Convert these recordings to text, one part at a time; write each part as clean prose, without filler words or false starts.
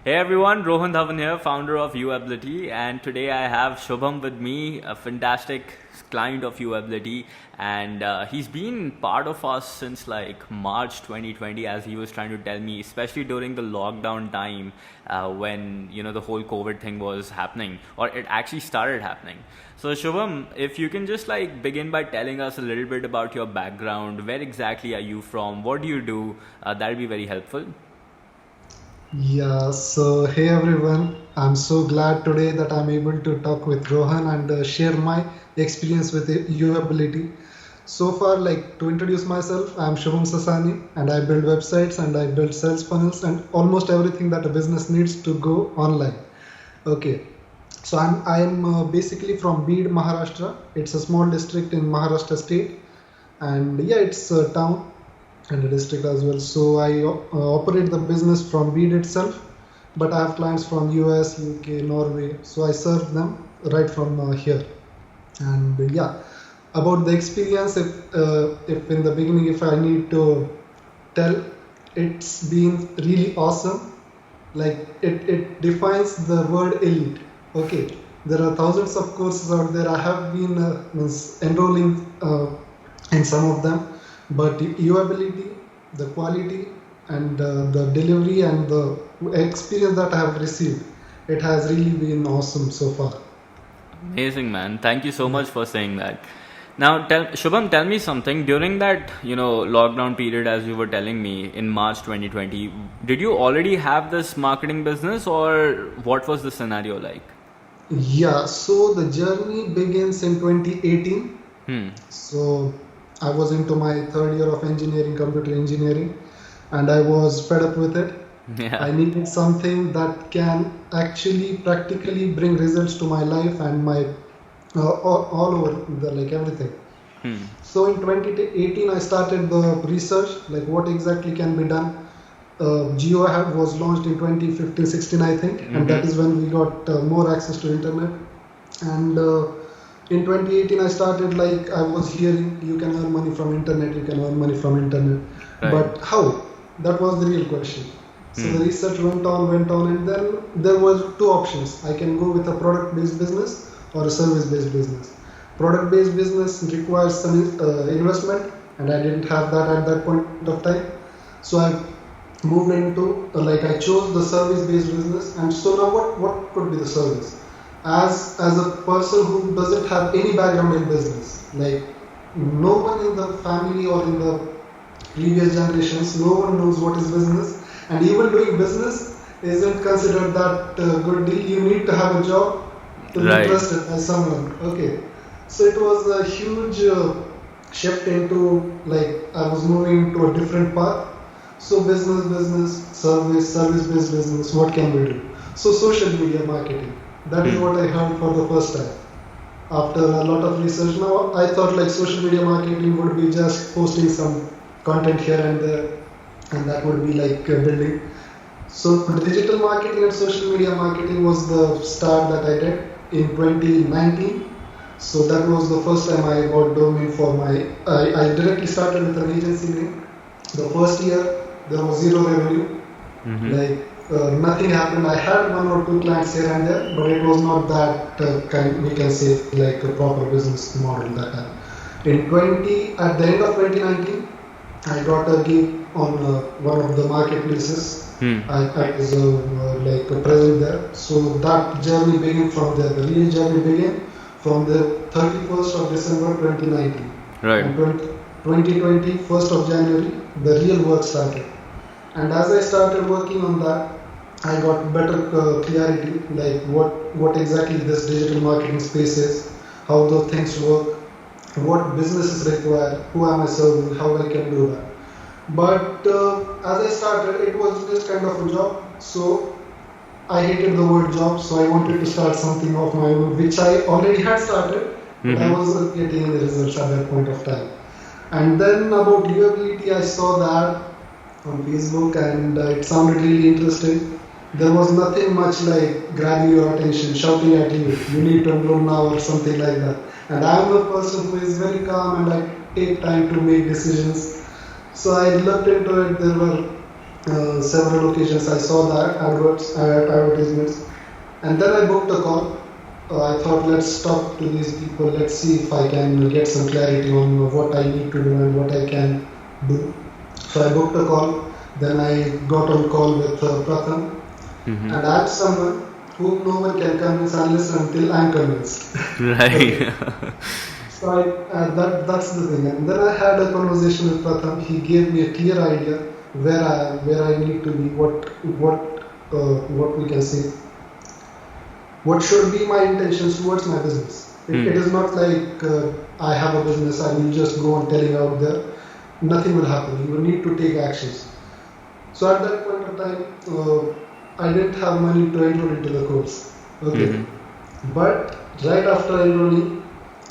Hey everyone, Rohan Dhawan here, founder of UAbility, and today I have Shubham with me, a fantastic client of UAbility, and he's been part of us since like March 2020, as he was trying to tell me, especially during the lockdown time when the whole COVID thing was happening, or it actually started happening. So Shubham, if you can just like begin by telling us a little bit about your background, where exactly are you from, what do you do? That'll be very helpful. Yeah, so hey everyone, I'm so glad today that I'm able to talk with Rohan and share my experience with your ability. So far, like to introduce myself, I'm Shubham Sasani and I build websites and I build sales funnels and almost everything that a business needs to go online. Okay, so I'm basically from Beed, Maharashtra. It's a small district in Maharashtra state, and yeah, it's a town and a district as well. So I operate the business from Beed itself, but I have clients from US, UK, Norway. So I serve them right from here. And yeah, about the experience, if in the beginning, if I need to tell, it's been really awesome. Like it defines the word elite. Okay, there are thousands of courses out there. I have been enrolling in some of them, but your ability, the quality, and the delivery and the experience that I have received, it has really been awesome so far. Amazing, man. Thank you so Yeah. much for saying that. Now, Shubham, tell me something. During that, lockdown period, as you were telling me in March 2020, did you already have this marketing business, or what was the scenario like? Yeah, so the journey begins in 2018. Hmm. So I was into my third year of engineering, computer engineering, and I was fed up with it. I Yeah. needed something that can actually practically bring results to my life and my all over the like everything. Hmm. So in 2018, I started the research, like what exactly can be done. Geo was launched in 2015-16, I think, and Mm-hmm. that is when we got more access to internet. And in 2018, I started like I was hearing you can earn money from internet, you can earn money from internet, Right. but how? That was the real question. So Hmm. the research went on, and then there was two options. I can go with a product-based business or a service-based business. Product-based business requires some investment, and I didn't have that at that point of time. So I moved into like I chose the service-based business, and so now what could be the service? As a person who doesn't have any background in business, like no one in the family or in the previous generations, no one knows what is business, and even doing business isn't considered that good deal. You need to have a job to be Right. trusted by someone. Okay, so it was a huge shift into like I was moving to a different path. So business, service-based business. What can we do? So social media marketing. That is Hmm. what I heard for the first time after a lot of research. Now I thought like social media marketing would be just posting some content here and there, and that would be like building. So digital marketing and social media marketing was the start that I did in 2019. So that was the first time I got domain for my. I directly started with an agency name. The first year there was zero revenue, Mm-hmm. like nothing happened. I had one or two clients here and there, but it was not that kind. We can say like a proper business model that time. In 20 at the end of 2019, I got a gig on one of the marketplaces. Hmm. I was like present there. So that journey began from there. The real journey began from the 31st of December 2019, Right. and 2020 1st of January the real work started. And as I started working on that, I got better clarity, like what exactly this digital marketing space is, how those things work, what businesses require, who am I serving, how I can do that. But as I started, it was just kind of a job. So I hated the word job, so I wanted to start something of my own, which I already had started, but I Mm-hmm. wasn't getting any results at that point of time. And then about viewability, I saw that on Facebook, and it sounded really interesting. There was nothing much like grabbing your attention, shouting at you, you need to upload now or something like that. And I'm a person who is very calm and I take time to make decisions. So I looked into it. There were Several occasions I saw that advertisements, and then I booked a call. I thought, let's talk to these people, let's see if I can get some clarity on what I need to do and what I can do. So I booked a call, then I got on call with Pratham, Mm-hmm. and I'm someone whom no one can convince unless and until I'm convinced. Okay. Right. So that's the thing. And then I had a conversation with Pratham. He gave me a clear idea where I need to be, what we can say, what should be my intentions towards my business. It Hmm. is not like I have a business, I will just go on telling out there. Nothing will happen. You will need to take actions. So at that point of time, I didn't have money to enroll into the course. Okay, Mm-hmm. but right after enrolling,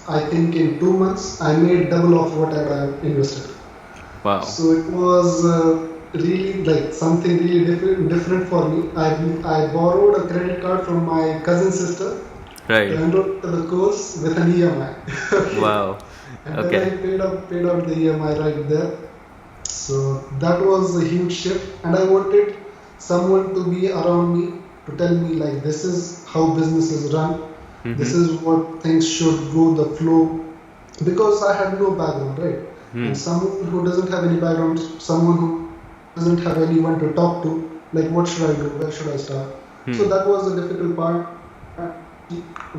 I think in 2 months I made double of what I had invested. Wow. So it was really like something really different for me. I borrowed a credit card from my cousin sister to Right. enroll to the course with an EMI. Okay, Wow. and then I Okay. paid out the EMI right there. So that was a huge shift, and I wanted someone to be around me to tell me like this is how business is run, this Mm-hmm. is what things should go the flow, because I had no background, right? Hmm. And someone who doesn't have any background, someone who doesn't have anyone to talk to, like what should I do? Where should I start? So Hmm. that was the difficult part.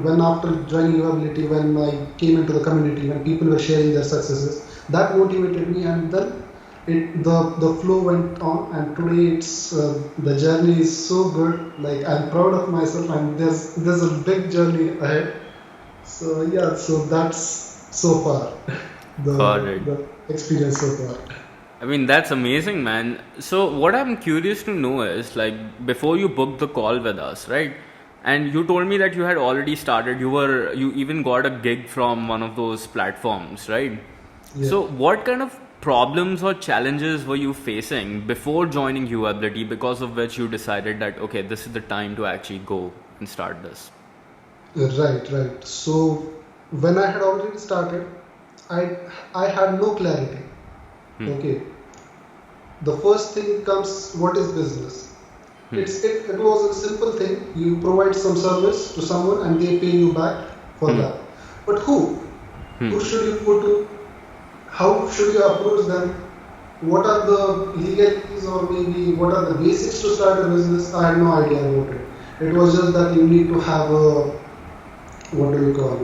When after joining Ability, when I came into the community, when people were sharing their successes, that motivated me, and then the flow went on, and today it's the journey is so good. Like I'm proud of myself, and there's a big journey ahead. So yeah, so that's so far the Got it. the experience so far. I mean, that's amazing, man. So, what I'm curious to know is like, before you booked the call with us, right? And you told me that you had already started, you even got a gig from one of those platforms, right? Yeah. So, what kind of problems or challenges were you facing before joining Uability, because of which you decided that, okay, this is the time to actually go and start this? Right. So when I had already started, I I had no clarity. Hmm. Okay. The first thing comes, what is business? Hmm. It was a simple thing. You provide some service to someone and they pay you back for Hmm. that. But who? Hmm. Who should you go to? How should you approach them? What are the legalities, or maybe what are the basics to start a business? I had no idea about it. It was just that you need to have a, what do you call,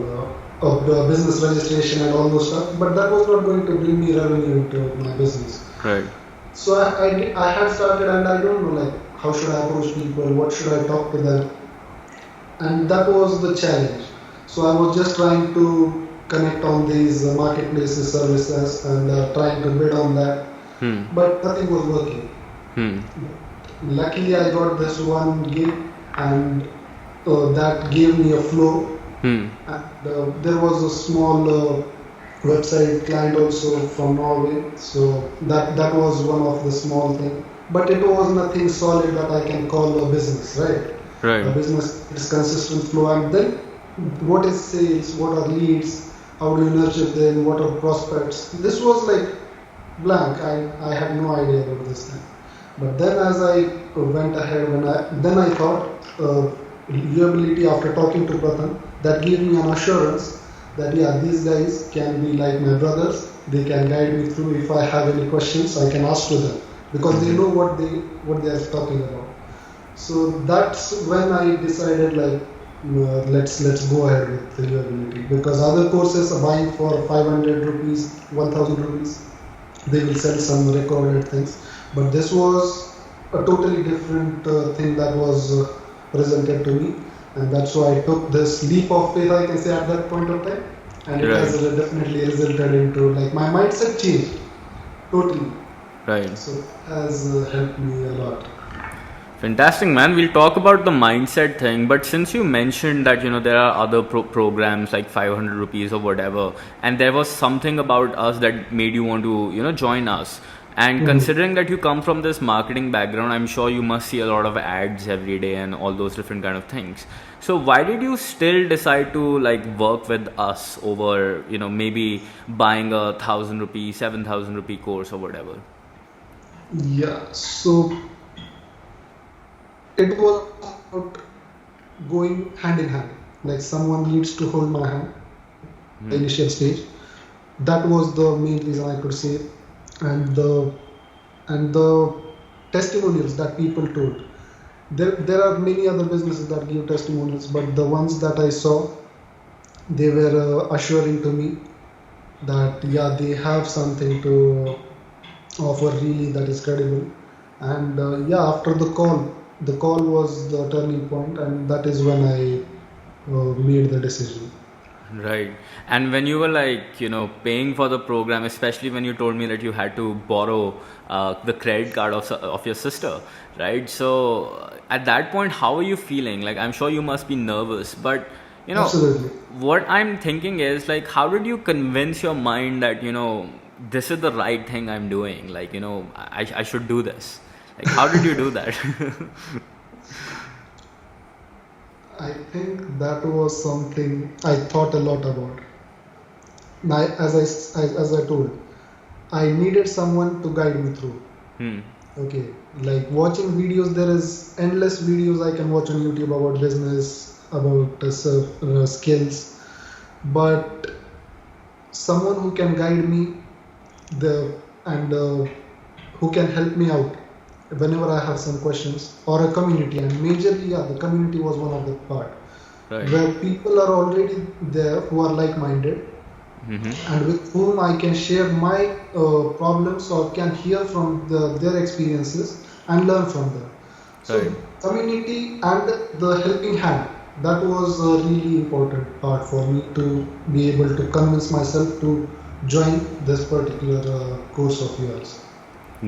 a business registration and all those stuff. But that was not going to bring me revenue into my business. Right. So I had started, and I don't know like how should I approach people, what should I talk to them, and that was the challenge. So I was just trying to connect on these marketplaces services, and trying to bid on that, Hmm. but nothing was working. Hmm. Luckily, I got this one gig, and that gave me a flow. Hmm. And there was a small website client also from Norway, so that was one of the small thing. But it was nothing solid that I can call a business, right? A Right. business is consistent flow, and then what is sales, what are leads, how do you nurture them, what are prospects. This was like blank. I had no idea about this thing. But then as I went ahead, then I thought viability after talking to Pratham, that gave me an assurance that yeah, these guys can be like my brothers. They can guide me through. If I have any questions, I can ask to them because they Mm-hmm. know what they are talking about. So that's when I decided like let's go ahead with the viability, because other courses are buying for 500 rupees, 1000 rupees, they will sell some recorded things, but this was a totally different thing that was presented to me, and that's why I took this leap of faith, I can say, at that point of time, and it has Right. definitely resulted into like my mindset changed totally. Right. So it has helped me a lot. Fantastic, man. We'll talk about the mindset thing, but since you mentioned that there are other programs like 500 rupees or whatever, and there was something about us that made you want to join us. And Mhm. considering that you come from this marketing background, I'm sure you must see a lot of ads every day and all those different kind of things. So why did you still decide to like work with us over maybe buying a 1,000 rupee, 7,000 rupee course or whatever? Yeah, so it was about going hand in hand. Like someone needs to hold my hand at the Hmm. initial stage. That was the main reason I could say, and the testimonials that people told. There are many other businesses that give testimonials, but the ones that I saw, they were assuring to me that yeah, they have something to offer really that is credible. And yeah, after the call was the turning point, and that is when I made the decision. Right. And when you were like, paying for the program, especially when you told me that you had to borrow the credit card of your sister, right? So at that point, how are you feeling? Like, I'm sure you must be nervous, but you know, Absolutely. what I'm thinking is like, how did you convince your mind that, this is the right thing I'm doing? Like, I should do this. Like, how did you do that? I think that was something I thought a lot about. Now, as I told, I needed someone to guide me through. Hmm. Okay, like watching videos, there is endless videos I can watch on YouTube about business, about skills, but someone who can guide me the and who can help me out whenever I have some questions, or a community. And majorly, yeah, the community was one of the part Right. where people are already there who are like-minded Mm-hmm. and with whom I can share my problems or can hear from their experiences and learn from them. Right. So community and the helping hand, that was a really important part for me to be able to convince myself to join this particular course of yours.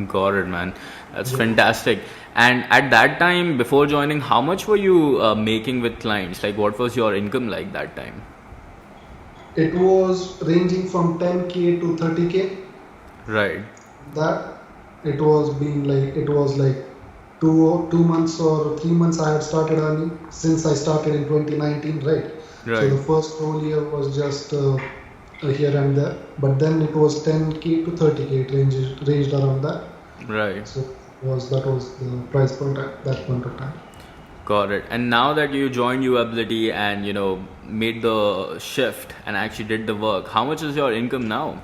Got it, man. That's Yeah. fantastic. And at that time, before joining, how much were you making with clients? Like, what was your income like that time? It was ranging from 10k to 30k. Right, That it was like 2 months or 3 months I had started earning since I started in 2019, right? So right, the first whole year was just here and there, but then it was 10k to 30k. It ranged around that. right. So that was the price point at that point of time. Got it. And now that you joined Uability and made the shift and actually did the work, how much is your income now?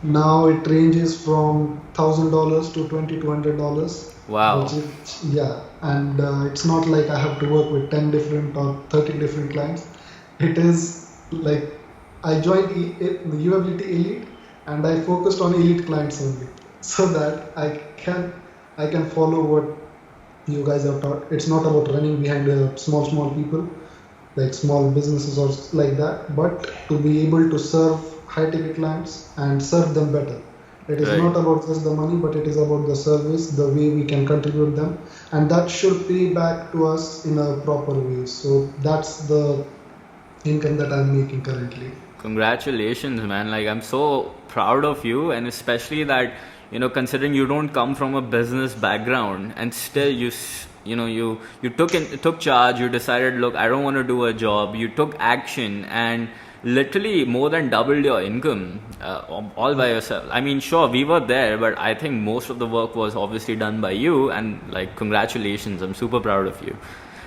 Now it ranges from $1,000 to $2,200, which Wow. is yeah, and it's not like I have to work with 10 different or 30 different clients. It is like I joined the UABT Elite and I focused on elite clients only, so that I can follow what you guys have taught. It's not about running behind small people like small businesses or like that, but to be able to serve high ticket clients and serve them better. It is Right. not about just the money, but it is about the service, the way we can contribute them, and that should pay back to us in a proper way. So that's the income that I'm making currently. Congratulations, man. Like, I'm so proud of you, and especially that, considering you don't come from a business background and still you took charge, you decided, look, I don't want to do a job. You took action and literally more than doubled your income all by yourself. I mean, sure, we were there, but I think most of the work was obviously done by you, and like, congratulations. I'm super proud of you.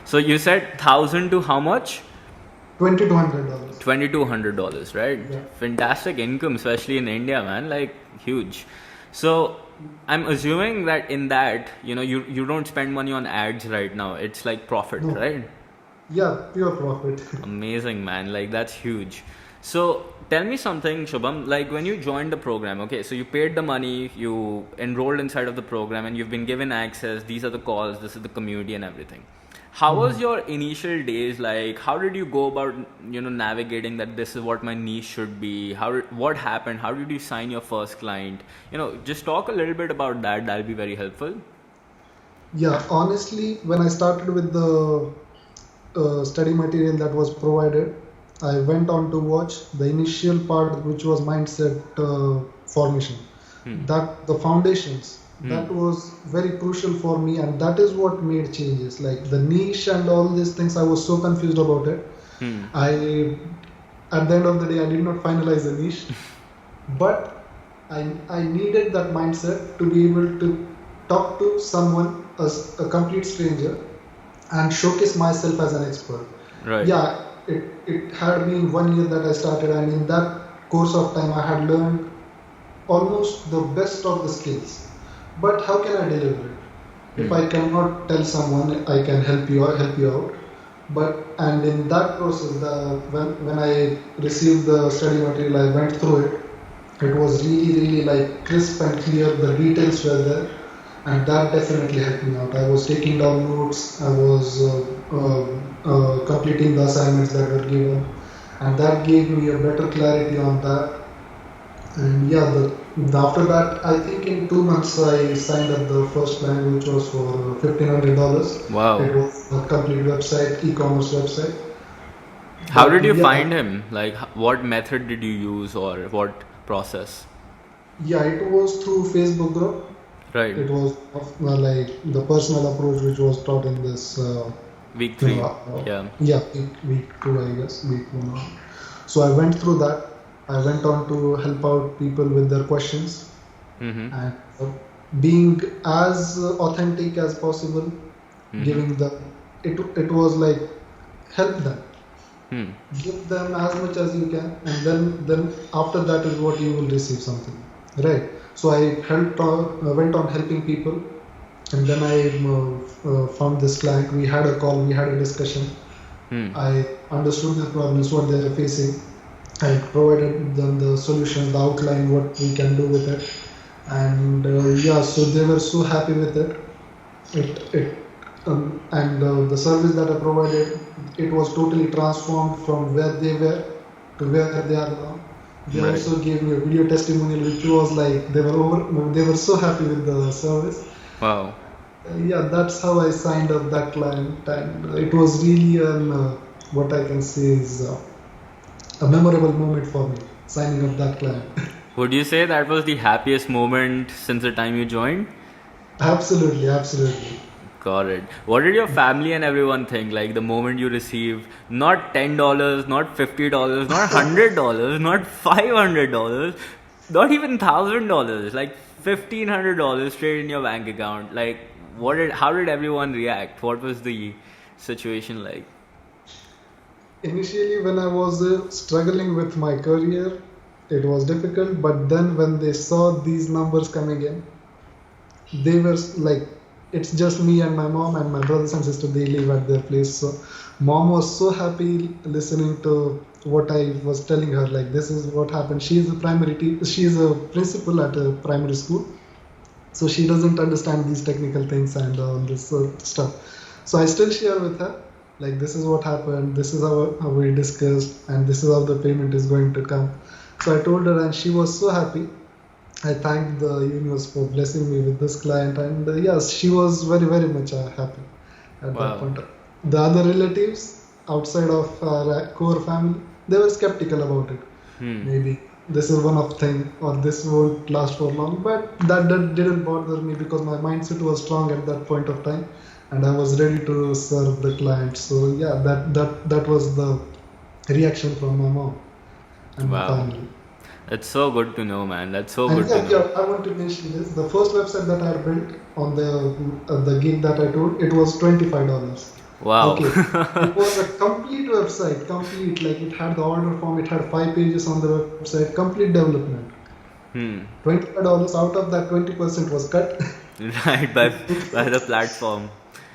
So you said 1,000 to how much? $2,200. $2,200, right? Yeah. Fantastic income, especially in India, man. Like, huge. So I'm assuming that in that, you don't spend money on ads right now. It's like profit, No. right? Yeah, pure profit. Amazing, man. Like, that's huge. So tell me something, Shubham. Like, when you joined the program, okay, so you paid the money, you enrolled inside of the program, and you've been given access. These are the calls, this is the community, and everything. How was your initial days like? How did you go about, navigating that this is what my niche should be? What happened? How did you sign your first client? Just talk a little bit about that. That'll be very helpful. Yeah, honestly, when I started with the study material that was provided, I went on to watch the initial part, which was mindset formation. Hmm. That the foundations, Hmm. that was very crucial for me, and that is what made changes. Like the niche and all these things, I was so confused about it. Hmm. I, at the end of the day, I did not finalize the niche, but I needed that mindset to be able to talk to someone, a complete stranger, and showcase myself as an expert. Right. Yeah, it had been 1 year that I started, and in that course of time, I had learned almost the best of the skills. But how can I deliver it? If Hmm. I cannot tell someone I can help you out, but and in that process, when I received the study material, I went through it. It was really like crisp and clear. The details were there, and that definitely helped me out. I was taking down notes. I was completing the assignments that were given, and that gave me a better clarity on that. And yeah, after that, I think in 2 months I signed up the first plan, which was for $1,500. Wow. It was a complete website, e-commerce website. How But did you yeah, find him? Like, what method did you use or what process? yeah, it was through Facebook group. Right. It was like the personal approach which was taught in this. Week three. Uh, Yeah. yeah, week two, I guess, week one. So I went through that. I went on to help out people with their questions Mm-hmm. and being as authentic as possible, Mm-hmm. giving them it was like help them, Hmm. give them as much as you can, and then after that is what you will receive something, right? So I went on helping people, and then I found this client. We had a call, we had a discussion. Hmm. I understood the problems, what they are facing. I provided them the solution, the outline, what we can do with it, and yeah, so they were so happy with it. It and the service that I provided, it was totally transformed from where they were to where they are now. They Right. also gave me a video testimonial, which was like they were so happy with the service. Wow. Yeah, that's how I signed up that client, and it was really an what I can say is a memorable moment for me signing up that client. Would you say that was the happiest moment since the time you joined? Absolutely, absolutely. Got it. What did your family and everyone think? Like the moment you received not $10, not $50, not $100, not $500, not even $1,000, like $1,500 straight in your bank account. Like, how did everyone react? What was the situation like? Initially, when I was struggling with my career, it was difficult. But then, when they saw these numbers coming in, they were like, it's just me and my mom and my brothers and sister. They live at their place. So, mom was so happy listening to what I was telling her. Like, this is what happened. She's a principal at a primary school, so she doesn't understand these technical things and all this stuff. So I still share with her, like, this is what happened, this is how we discussed, and this is how the payment is going to come. So I told her, and she was so happy. I thanked the universe for blessing me with this client, and yes, she was very much happy at that Wow. point. The other relatives outside of our core family, they were skeptical about it. Hmm. Maybe this is one of thing, or this won't last for long. But that didn't bother me because my mindset was strong at that point of time, and I was ready to serve the client. So yeah, that was the reaction from my mom and my Wow. family. That's so good to know, man. That's so And good to yeah, know. yeah, I want to mention this. The first website that I built on the gig that I told, it was $25. Wow. Okay, it was a complete website, complete, like it had the order form, it had 5 pages on the website, complete development. Hmm. $25 out of that 20% was cut. Right, by the platform.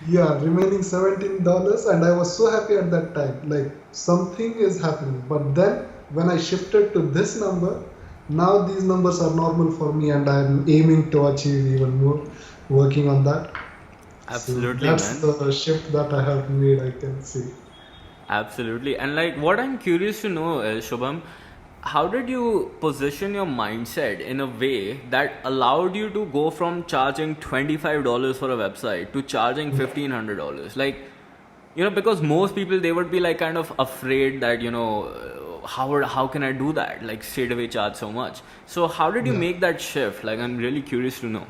Yeah, remaining $17, and I was so happy at that time. Like something is happening. But then when I shifted to this number, now these numbers are normal for me, and I'm aiming to achieve even more, working on that. So Absolutely, that's man. the shift that I have made, I can see. Absolutely. And like what I'm curious to know is, Shubham, how did you position your mindset in a way that allowed you to go from charging $25 for a website to charging $1,500? Like, because most people, they would be like kind of afraid that, how can I do that? Like straight away charge so much. So how did you Yeah. make that shift? Like, I'm really curious to know.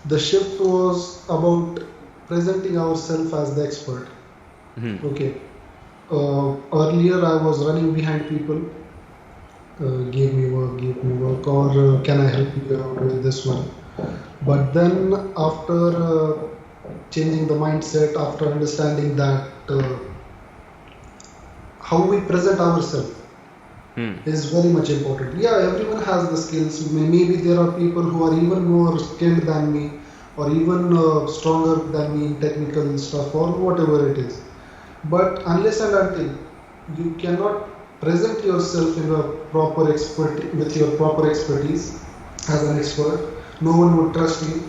The shift was about presenting ourselves as the expert. Hmm. Okay. Earlier I was running behind people, give me work, or can I help you out with this one? But then after changing the mindset, after understanding that how we present ourselves Hmm. is very much important. Yeah, everyone has the skills. Maybe there are people who are even more skilled than me, or even stronger than me in technical stuff, or whatever it is. But unless and until you cannot present yourself in a proper expert with your proper expertise as an expert, no one would trust you.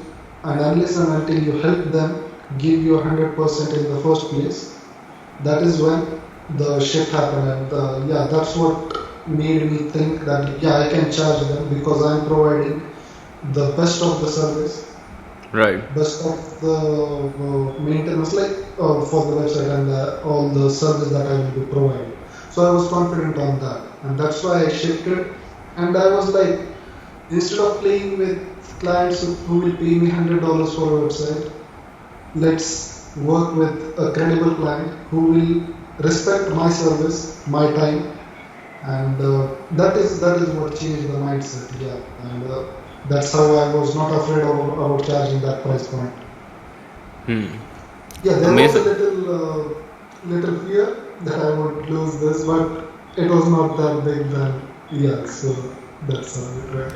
And unless and until you help them give you 100% in the first place, that is when the shift happened. And yeah, that's what made me think that yeah, I can charge them because I'm providing the best of the service, Right. best of the maintenance, like for the website and all the service that I will be providing. So I was confident on that, and that's why I shifted. And I was like, instead of playing with clients who will pay me $100 for a website, let's work with a credible client who will respect my service, my time, and that is what changed the mindset. Yeah, and that's how I was not afraid about charging that price point. Hmm. Yeah, there was a Amazing. little fear that I would lose this, but it was not that big then. Yeah, so that's how it went.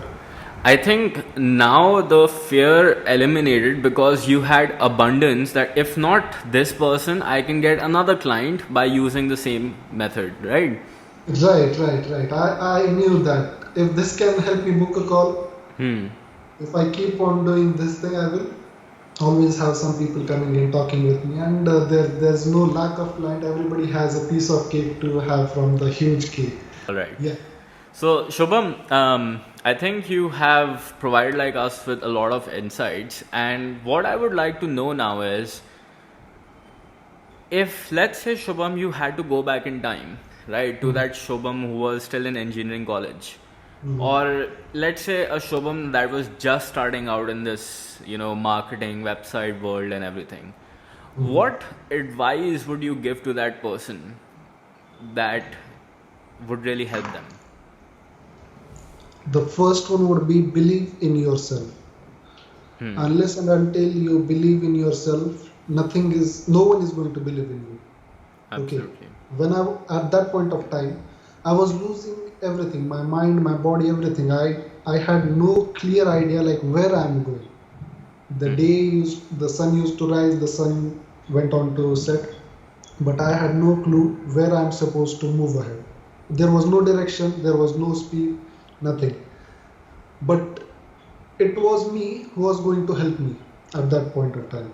I think now the fear eliminated because you had abundance that if not this person, I can get another client by using the same method, right? Right. I knew that if this can help me book a call, Hmm. if I keep on doing this thing, I will always have some people coming in talking with me, and there's no lack of client. Everybody has a piece of cake to have from the huge cake. All right. Yeah. So Shubham, I think you have provided like us with a lot of insights, and what I would like to know now is, if let's say Shubham, you had to go back in time, right, to that Shubham who was still in engineering college, or let's say a Shubham that was just starting out in this, marketing, website world and everything, what advice would you give to that person that would really help them? The first one would be believe in yourself. Unless and until you believe in yourself, no one is going to believe in you. Okay. Absolutely. At that point of time, I was losing everything, my mind, my body, everything. I had no clear idea like where I'm going. The sun used to rise, the sun went on to set, but I had no clue where I'm supposed to move ahead. There was no direction, there was no speed, nothing. But it was me who was going to help me at that point of time.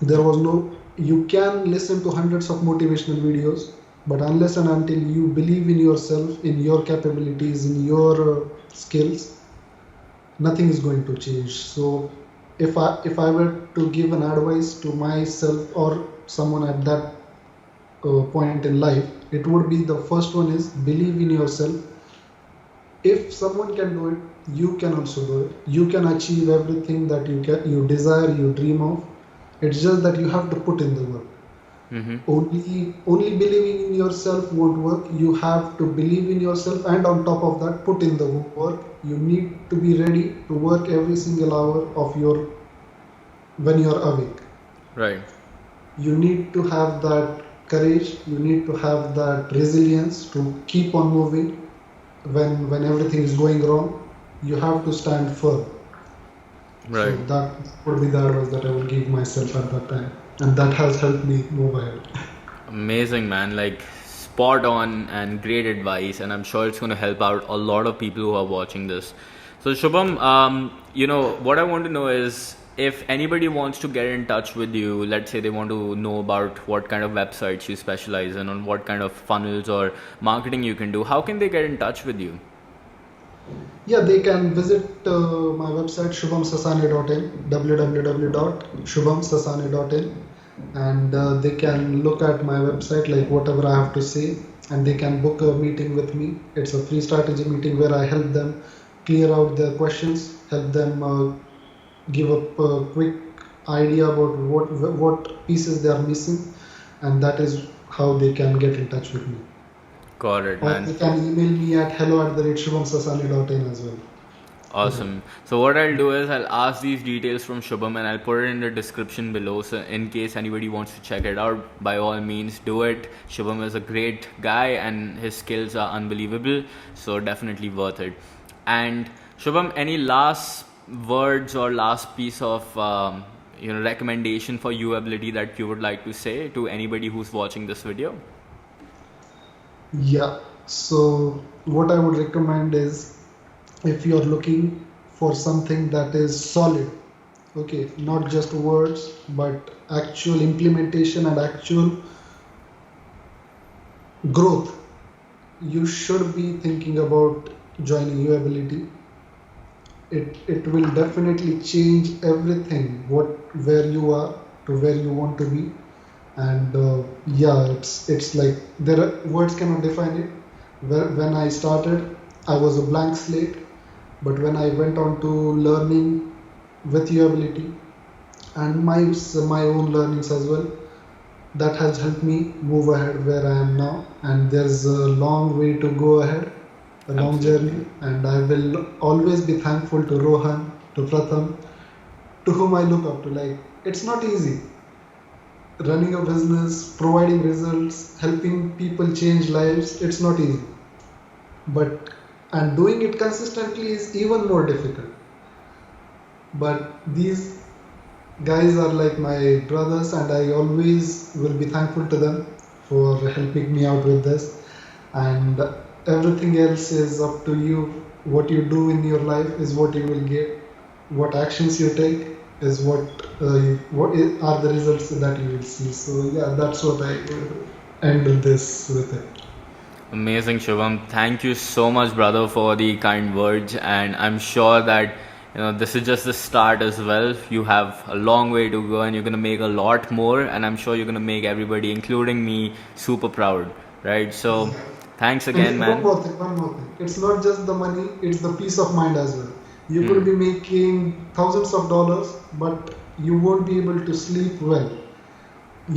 There was no, you can listen to hundreds of motivational videos, but unless and until you believe in yourself, in your capabilities, in your skills, nothing is going to change. So if I were to give an advice to myself or someone at that point in life, it would be the first one is believe in yourself. If someone can do it, you can also do it. You can achieve everything that you desire, you dream of. It's just that you have to put in the work. Only believing in yourself won't work. You have to believe in yourself, and on top of that, put in the work. You need to be ready to work every single hour of your when you're awake. Right. You need to have that courage. You need to have that resilience to keep on moving when everything is going wrong. You have to stand firm. Right. So that would be the advice that I would give myself at that time, and that has helped me move ahead. Amazing, man. Like, spot on and great advice. And I'm sure it's going to help out a lot of people who are watching this. So, Shubham, what I want to know is if anybody wants to get in touch with you, let's say they want to know about what kind of websites you specialize in, on what kind of funnels or marketing you can do, how can they get in touch with you? Yeah, they can visit my website shubhamsasane.in, www.shubhamsasane.in, and they can look at my website, like whatever I have to say, and they can book a meeting with me. It's a free strategy meeting where I help them clear out their questions, help them give a quick idea about what pieces they are missing, and that is how they can get in touch with me. Got it, Or man. they can email me at hello@shubhamsasani.in as well. Awesome. So what I'll do is I'll ask these details from Shubham and I'll put it in the description below. So in case anybody wants to check it out, by all means do it. Shubham is a great guy and his skills are unbelievable. So definitely worth it. And Shubham, any last words or last piece of recommendation for UAbility that you would like to say to anybody who's watching this video? Yeah. So what I would recommend is, if you're looking for something that is solid, okay, not just words, but actual implementation and actual growth, you should be thinking about joining UAbility. It will definitely change everything, where you are to where you want to be. And yeah, it's like words cannot define it. When I started, I was a blank slate, but when I went on to learning with UAbility and my own learnings as well, that has helped me move ahead where I am now. And there's a long way to go ahead, a long Absolutely. journey, and I will always be thankful to Rohan, to Pratham, to whom I look up to. Like, it's not easy running a business, providing results, helping people change lives. It's not easy, but and doing it consistently is even more difficult. But these guys are like my brothers, and I always will be thankful to them for helping me out with this. And everything else is up to you. What you do in your life is what you will get. What actions you take is are the results that you will see. So yeah, that's what I will end this with it. Amazing, Shubham. Thank you so much, brother, for the kind words. And I'm sure that this is just the start as well. You have a long way to go, and you're gonna make a lot more. And I'm sure you're gonna make everybody, including me, super proud. Right? So, thanks again, And man. one more thing. It's not just the money; it's the peace of mind as well. You Hmm. could be making thousands of dollars, but you won't be able to sleep well.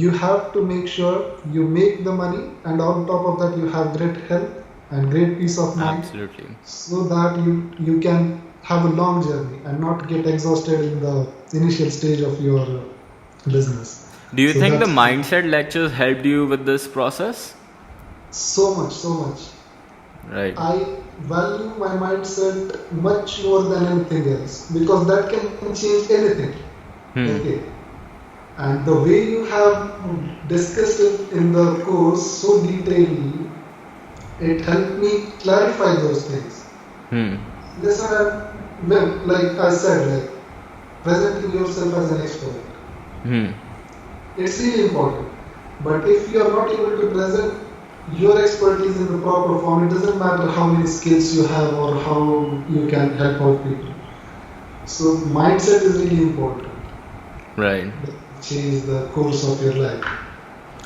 You have to make sure you make the money, and on top of that, you have great health and great peace of mind, Absolutely. so that you can have a long journey and not get exhausted in the initial stage of your business. Do you So think the that's mindset lectures helped you with this process? so much. Right. I value my mindset much more than anything else, because that can change anything. Hmm. Okay. And the way you have discussed it in the course so detailedly, it helped me clarify those things. Hmm. Listen, like I said, like presenting yourself as an expert, Hmm. it's really important. But if you are not able to present your expertise in the proper form, it doesn't matter how many skills you have or how you can help out people. So mindset is really important. Right. Change the course of your life.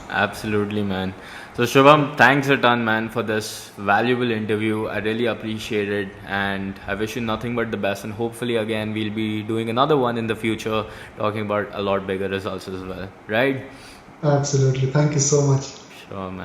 Absolutely, man. So, Shubham, thanks a ton, man, for this valuable interview. I really appreciate it, and I wish you nothing but the best. And hopefully, again, we'll be doing another one in the future, talking about a lot bigger results as well. Right? Absolutely. Thank you so much. Sure, man.